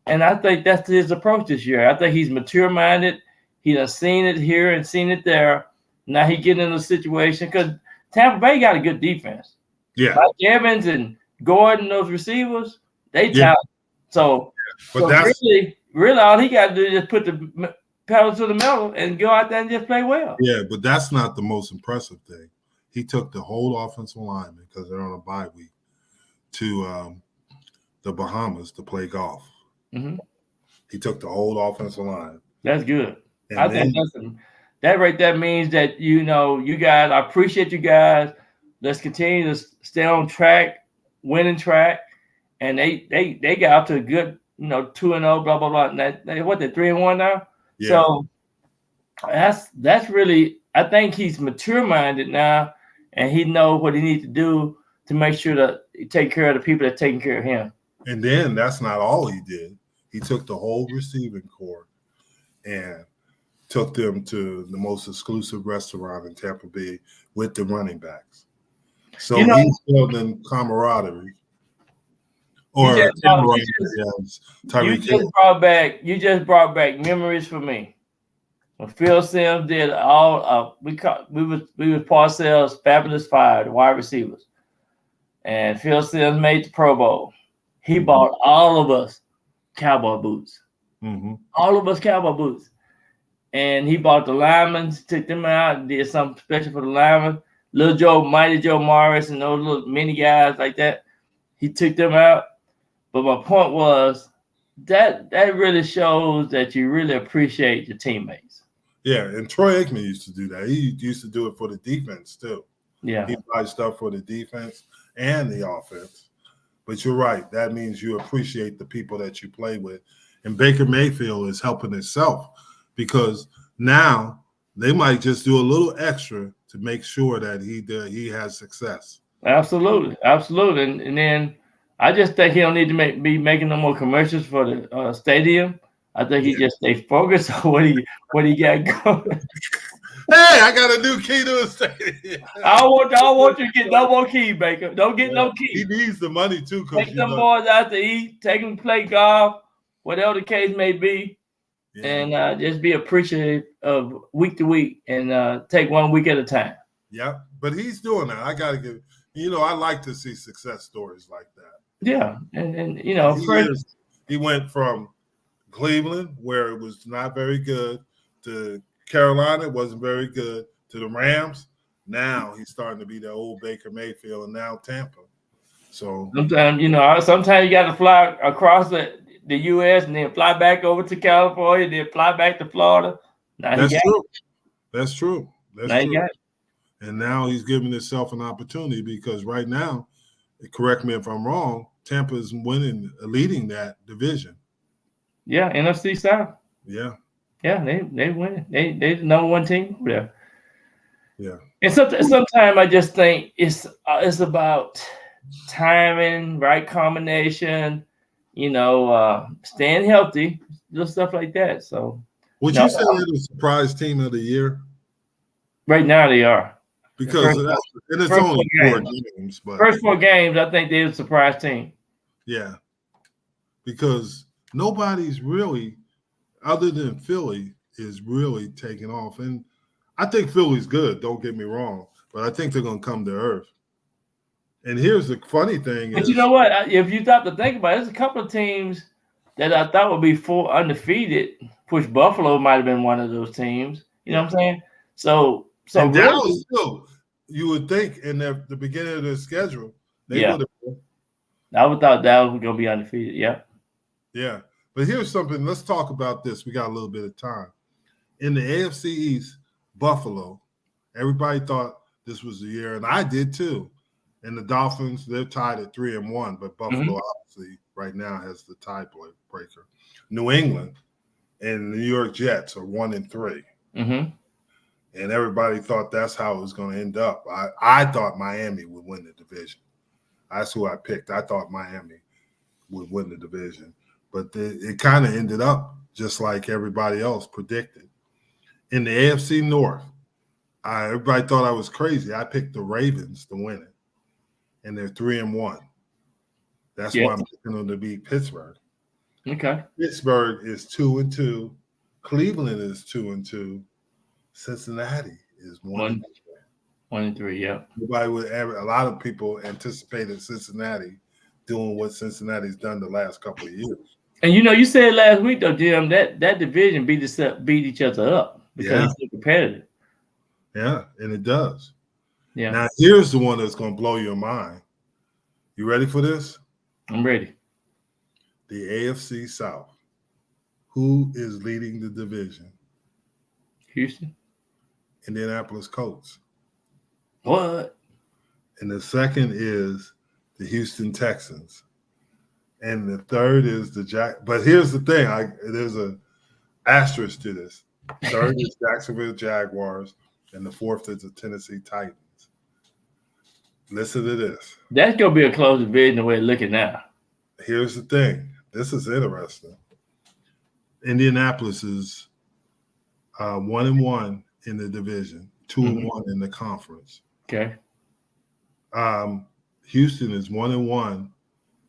And I think that's his approach this year. I think he's mature-minded. He done seen it here and seen it there. Now he getting in a situation because Tampa Bay got a good defense. Yeah. Like Evans and Gordon, those receivers, they talented. So that's really all he got to do is just put the pedal to the metal and go out there and just play well. Yeah, but that's not the most impressive thing. He took the whole offensive lineman because they're on a bye week to the Bahamas to play golf. Mm-hmm. He took the whole offensive line. That's good. I think that right there means that, you guys, I appreciate you guys. Let's continue to stay on track, winning track. And they got up to a good, 2-0, blah, blah, blah. And they're 3-1 now? Yeah. So that's really, I think he's mature-minded now, and he knows what he needs to do to make sure that he take care of the people that are taking care of him. And then that's not all he did. He took the whole receiving corps and took them to the most exclusive restaurant in Tampa Bay with the running backs. So he's building camaraderie. Or you just brought back memories for me. When Phil Simms did all we was Parcells' Fabulous Five, the wide receivers. And Phil Simms made the Pro Bowl. He bought all of us cowboy boots. Mm-hmm. All of us cowboy boots. And he bought the linemen, took them out, and did something special for the linemen. Mighty Joe Morris, and those little mini guys like that. He took them out. But my point was that really shows that you really appreciate your teammates. Yeah, and Troy Aikman used to do that. He used to do it for the defense too. Yeah. He buys stuff for the defense and the offense. But you're right. That means you appreciate the people that you play with. And Baker Mayfield is helping himself because now they might just do a little extra to make sure that he has success. Absolutely. And then I just think he don't need to be making no more commercials for the stadium. I think he just stay focused on what he got going. Hey, I got a new key to the stadium. I don't want you to get no more key, Baker. Don't get no key. He needs the money too. Take them boys out to eat, take them to play golf, whatever the case may be, and just be appreciative of week to week and take 1 week at a time. Yeah, but he's doing that. I got to give. I like to see success stories like that. Yeah, and he went from Cleveland, where it was not very good, to Carolina, it wasn't very good, to the Rams. Now he's starting to be the old Baker Mayfield, and now Tampa. So sometimes you got to fly across the U.S. and then fly back over to California, then fly back to Florida. That's true. That's true. That's true. Got it. And now he's giving himself an opportunity because right now, correct me if I'm wrong, Tampa is leading that division. Yeah, NFC South. Yeah. Yeah, they win. They the number one team over there. Yeah. And sometimes I just think it's about timing, right combination, staying healthy, just stuff like that. So would you say they're the surprise team of the year? Right now they are. Because it's only 4 games. But first 4 games, I think they're the surprise team. Yeah. Because nobody's really, other than Philly, is really taking off. And I think Philly's good, don't get me wrong, but I think they're going to come to earth. And here's the funny thing But you know what? If you stop to think about it, there's a couple of teams that I thought would be full undefeated, which Buffalo might have been one of those teams. You know what I'm saying? So and really, Dallas still, you would think in the beginning of their schedule, they would have. I would thought Dallas was going to be undefeated. Yeah. Yeah. But here's something. Let's talk about this. We got a little bit of time. In the AFC East, Buffalo, everybody thought this was the year, and I did too. And the Dolphins, they're tied at 3-1, but Buffalo obviously right now has the tiebreaker. New England and the New York Jets are 1-3. Mm-hmm. And everybody thought that's how it was going to end up. I thought Miami would win the division. That's who I picked. I thought Miami would win the division. But it kind of ended up just like everybody else predicted. In the AFC North, everybody thought I was crazy. I picked the Ravens to win it, and they're 3-1. That's why I'm picking them to beat Pittsburgh. Okay. Pittsburgh is 2-2. Cleveland is 2-2. Cincinnati is 1-3. 1-3. Yeah. A lot of people anticipated Cincinnati doing what Cincinnati's done the last couple of years. And you said last week though, Jim, that division beat each other up because it's so competitive. Yeah, and it does. Yeah. Now here's the one that's going to blow your mind. You ready for this? I'm ready. The AFC South. Who is leading the division? Houston. Indianapolis Colts. What? And the second is the Houston Texans. And the third is but here's the thing. There's an asterisk to this. Third is Jacksonville Jaguars, and the fourth is the Tennessee Titans. Listen to this. That's gonna be a close division the way it's looking now. Here's the thing. This is interesting. Indianapolis is 1-1 in the division, 2-1 in the conference. Okay. Houston is 1-1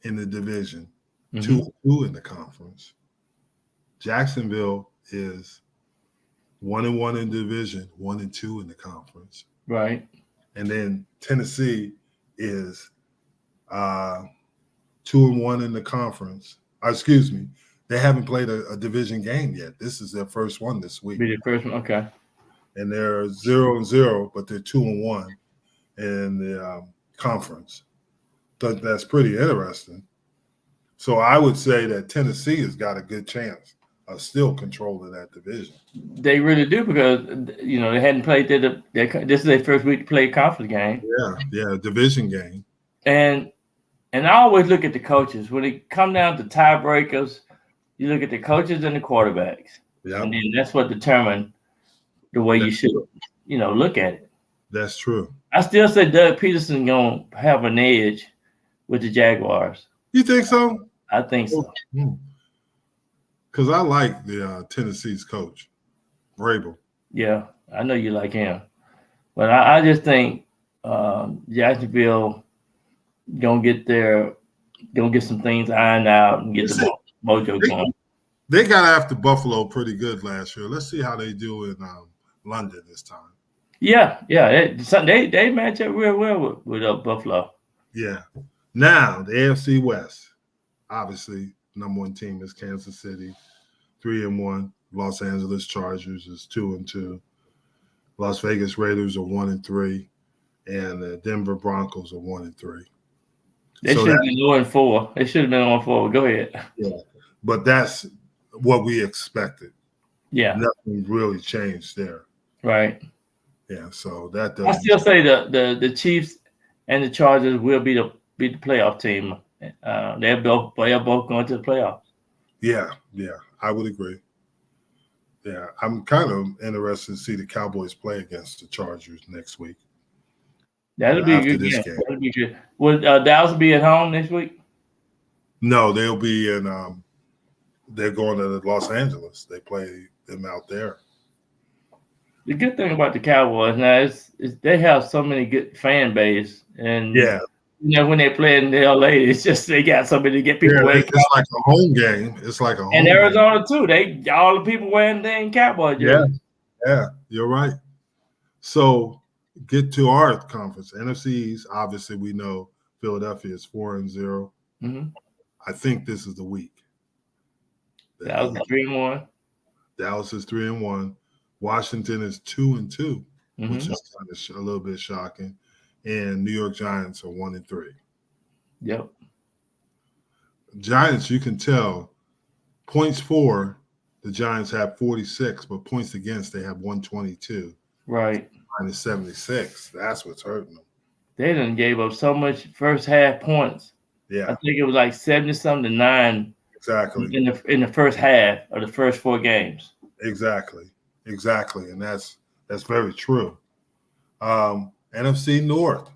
in the division, 2-2 in the conference. Jacksonville is 1-1 in the division, 1-2 in the conference. Right. And then Tennessee is 2-1 in the conference. Excuse me. They haven't played a division game yet. This is their first one this week. Be the first one, okay. And they're 0-0, but they're 2-1 in the conference. So that's pretty interesting. So I would say that Tennessee has got a good chance of still controlling that division. They really do because they hadn't played this is their first week to play a conference game. Yeah, division game. And I always look at the coaches when it come down to tiebreakers. You look at the coaches and the quarterbacks, and then that's what determines the way you should, look at it. That's true. I still say Doug Peterson gonna have an edge with the Jaguars. You think so? I think so. Because I like the Tennessee's coach, Vrabel. Yeah, I know you like him, but I just think Jacksonville gonna get some things ironed out and get the mojo going. They got after Buffalo pretty good last year. Let's see how they do in London this time. Yeah. They match up real well with Buffalo. Yeah. Now the AFC West, obviously, number one team is Kansas City, 3-1. Los Angeles Chargers is 2-2. Las Vegas Raiders are 1-3, and the Denver Broncos are 1-3. They should have been 0-4. They should have been 0-4. Go ahead. Yeah, but that's what we expected. Yeah, nothing really changed there. Right. Yeah, so that I still say the Chiefs and the Chargers will be the playoff team. They're both going to the playoffs. Yeah, I would agree. Yeah, I'm kind of interested to see the Cowboys play against the Chargers next week. That'll be a good game. That'll be good. Will Dallas be at home next week? No, they'll be in. They're going to Los Angeles. They play them out there. The good thing about the Cowboys now is they have so many good fan base, and when they play in LA, it's just they got somebody to get people. It's like a home game. It's like a home. And Arizona too. They all the people wearing their Cowboy jerseys. Yeah, you're right. So get to our conference, NFC East. Obviously, we know Philadelphia is 4-0. Mm-hmm. I think this is the week. Dallas is 3-1. Dallas is 3-1. Washington is 2-2, mm-hmm. which is kind of a little bit shocking. And New York Giants are 1-3. Yep. Giants, you can tell, points for, the Giants have 46, but points against, they have 122. Right. Minus 76. That's what's hurting them. They done gave up so much first half points. Yeah. I think it was like 70-something to 9. Exactly. In the first half of the first 4 games. Exactly. And that's very true. NFC North,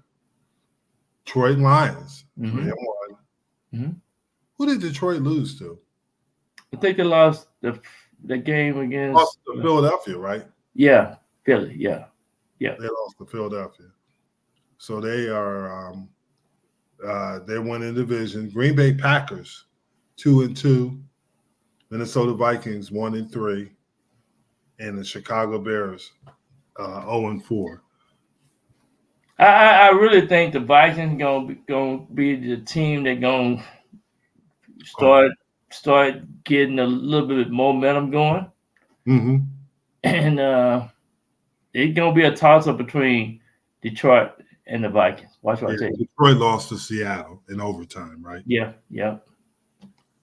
Detroit Lions, 3-1. Mm-hmm. Who did Detroit lose to? I think they lost the game against lost to Philadelphia, right? Yeah, Philly. Yeah. They lost to Philadelphia, so they are they won in division. Green Bay Packers 2-2, Minnesota Vikings 1-3, and the Chicago Bears 0-4. I really think the Vikings gonna be the team that gonna start getting a little bit more momentum going. Mm-hmm. And it's gonna be a toss up between Detroit and the Vikings. Watch what I tell you. Detroit lost to Seattle in overtime, right? Yeah.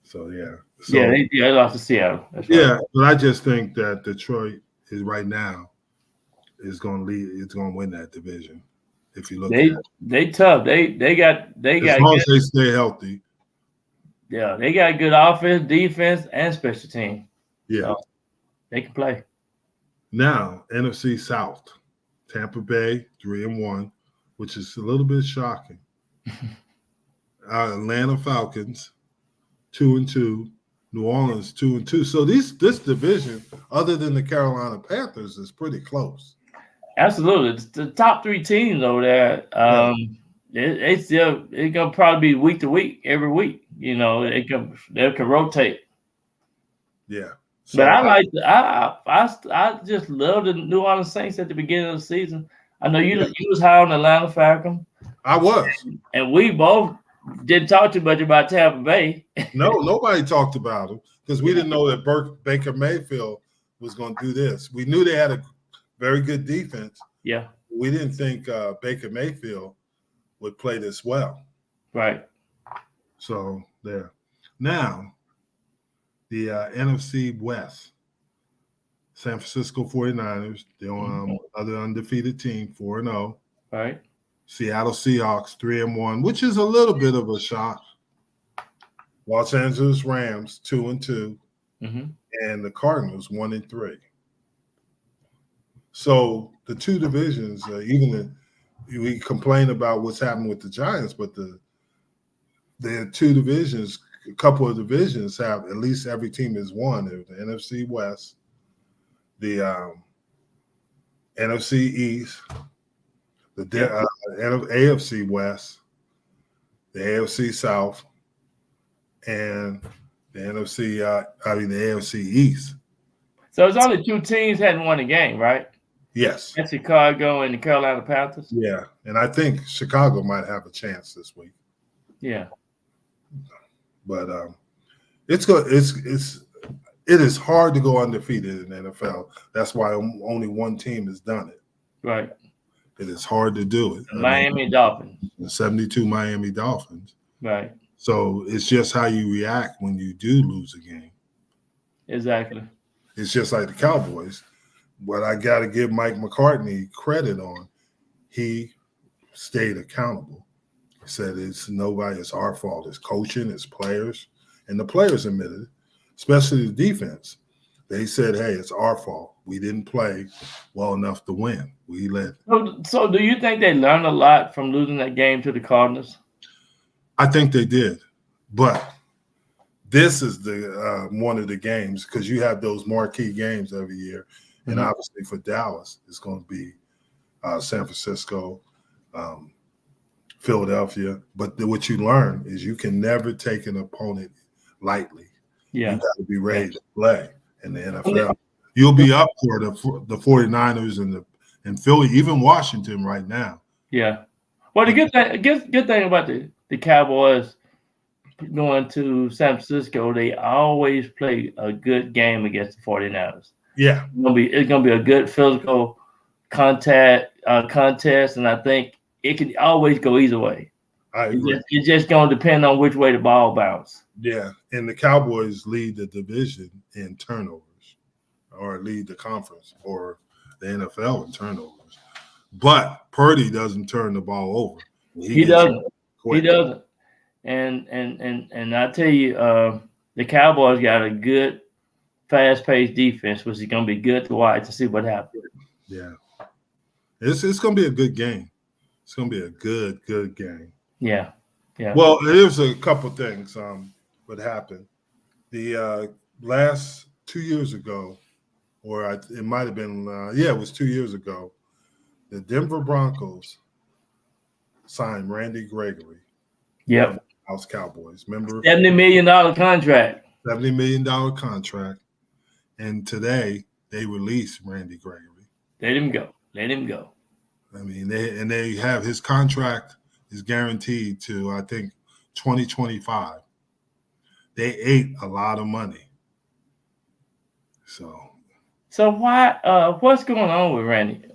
So they lost to Seattle. That's right. Yeah, but I just think that Detroit is right now is going to lead. It's going to win that division. If you look at it, they tough. They got as long as they stay healthy. Yeah, they got good offense, defense, and special team. Yeah, so they can play. Now NFC South, Tampa Bay 3-1, which is a little bit shocking. Atlanta Falcons 2-2, New Orleans 2-2. So this division, other than the Carolina Panthers, is pretty close. Absolutely, the top 3 teams over there. It's gonna probably be week to week, every week. You know, they can rotate. Yeah. So but I just love the New Orleans Saints at the beginning of the season. I know you was high on the Atlanta Falcons. I was, and we both didn't talk too much about Tampa Bay. No, nobody talked about them because we didn't know that Baker Mayfield was going to do this. We knew they had a very good defense. Yeah, we didn't think Baker Mayfield would play this well. Right. So there. Now, the NFC West, San Francisco 49ers, the other undefeated team, 4-0. Right. Seattle Seahawks 3-1, which is a little bit of a shock. Los Angeles Rams 2-2, and the Cardinals 1-3. So the 2 divisions, we complain about what's happened with the Giants, but the 2 divisions, a couple of divisions have at least every team is won. The NFC West, the NFC East, the AFC West, the AFC South, and the AFC East. So it's only 2 teams hadn't won a game, right? Yes. That's Chicago and the Carolina Panthers. Yeah, and I think Chicago might have a chance this week. Yeah. But it is hard to go undefeated in the NFL. That's why only one team has done it. Right. It is hard to do it. Miami Dolphins. The 72 Miami Dolphins. Right. So it's just how you react when you do lose a game. Exactly. It's just like the Cowboys. What I got to give Mike McCartney credit on, he stayed accountable. He said it's our fault. It's coaching, it's players, and the players admitted it, especially the defense. They said, hey, it's our fault. We didn't play well enough to win. We let. So do you think they learned a lot from losing that game to the Cardinals? I think they did, but this is the one of the games because you have those marquee games every year, and obviously for Dallas, it's going to be San Francisco, Philadelphia. But what you learn is you can never take an opponent lightly. Yeah, you got to be ready to play in the NFL. You'll be up for the 49ers and Philly, even Washington right now. Yeah. Well, the good thing about the Cowboys going to San Francisco, they always play a good game against the 49ers. Yeah. It's gonna be a good physical contest, and I think it can always go either way. I agree. It's just gonna depend on which way the ball bounces. Yeah, and the Cowboys lead the division in turnovers, or lead the conference, or the NFL in turnovers. But Purdy doesn't turn the ball over. He doesn't. He doesn't. And I tell you, the Cowboys got a good, fast-paced defense, which is going to be good to watch to see what happens. Yeah, it's going to be a good game. It's going to be a good game. Yeah, yeah. Well, there's a couple things. What happened? The last 2 years ago, or it might have been, it was 2 years ago. The Denver Broncos signed Randy Gregory. Yep. House Cowboys. Remember? $70 million contract. $70 million contract. And today they released Randy Gregory. Let him go. Let him go. I mean, they have his contract is guaranteed to, I think, 2025. They ate a lot of money. So why? What's going on with Randy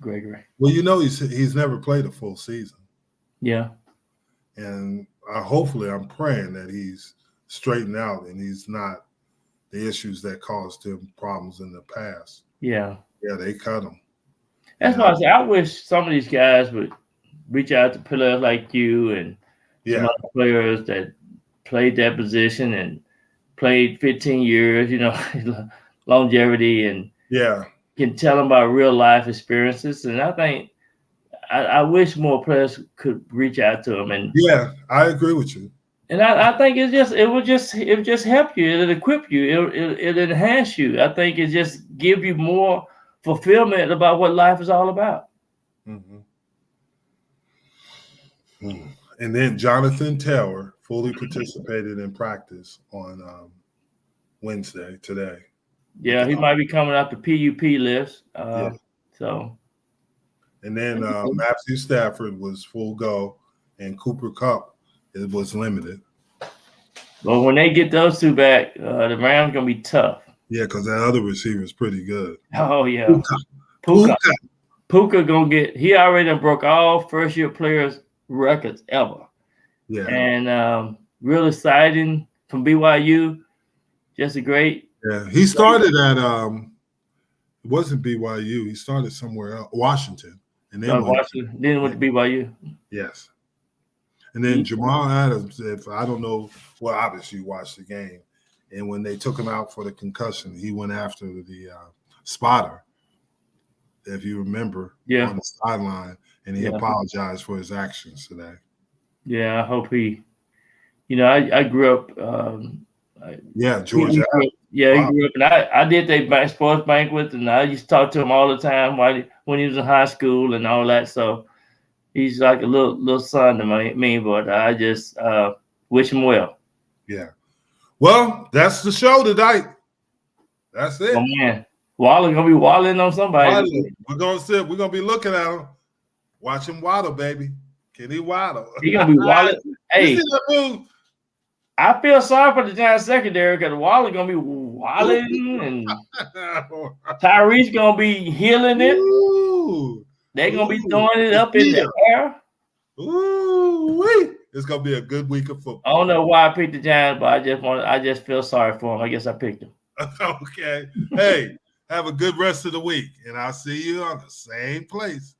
Gregory? Well, he's never played a full season. Yeah. And hopefully I'm praying that he's straightened out and he's not the issues that caused him problems in the past. Yeah. Yeah, they cut him. That's why I say I wish some of these guys would reach out to players like you and some other players that played that position and played 15 years, longevity, and can tell them about real life experiences. And I think I wish more players could reach out to them. And I agree with you. And I think it would just help you. It'll equip you. It'll enhance you. I think it just give you more fulfillment about what life is all about. Mm-hmm. And then Jonathan Taylor fully participated in practice on Wednesday today. Yeah, he might be coming off the PUP list. So. And then Matthew Stafford was full go, and Cooper Kupp was limited. Well, when they get those two back, the Rams gonna be tough. Yeah, because that other receiver is pretty good. Oh yeah, Puka gonna get. He already done broke all first-year players records ever. Yeah, and real exciting from BYU. Just a great. Yeah, he started at it wasn't BYU. He started somewhere else, Washington. And then went to BYU. Yes. And then Jamal Adams, if I don't know, well, obviously you watched the game. And when they took him out for the concussion, he went after the spotter, if you remember, on the sideline, and he apologized for his actions today. Yeah, I hope he, I grew up. Georgia. He grew up, and I did their sports banquet, and I used to talk to him all the time when he was in high school and all that. So he's like a little son to me, but I just wish him well. Yeah. Well, that's the show tonight. That's it. Oh man, Waller gonna be waddling on somebody. We're gonna be looking at him. Watch him waddle, baby. Can he waddle? He gonna be waddling. Hey. You see that move? I feel sorry for the Giants secondary because Waller gonna be waddling and Tyree's gonna be healing it. Ooh. They're gonna be throwing it up in the air. Ooh, it's gonna be a good week of football. I don't know why I picked the Giants, but I just feel sorry for them. I guess I picked them. Okay. Hey, have a good rest of the week, and I'll see you on the same place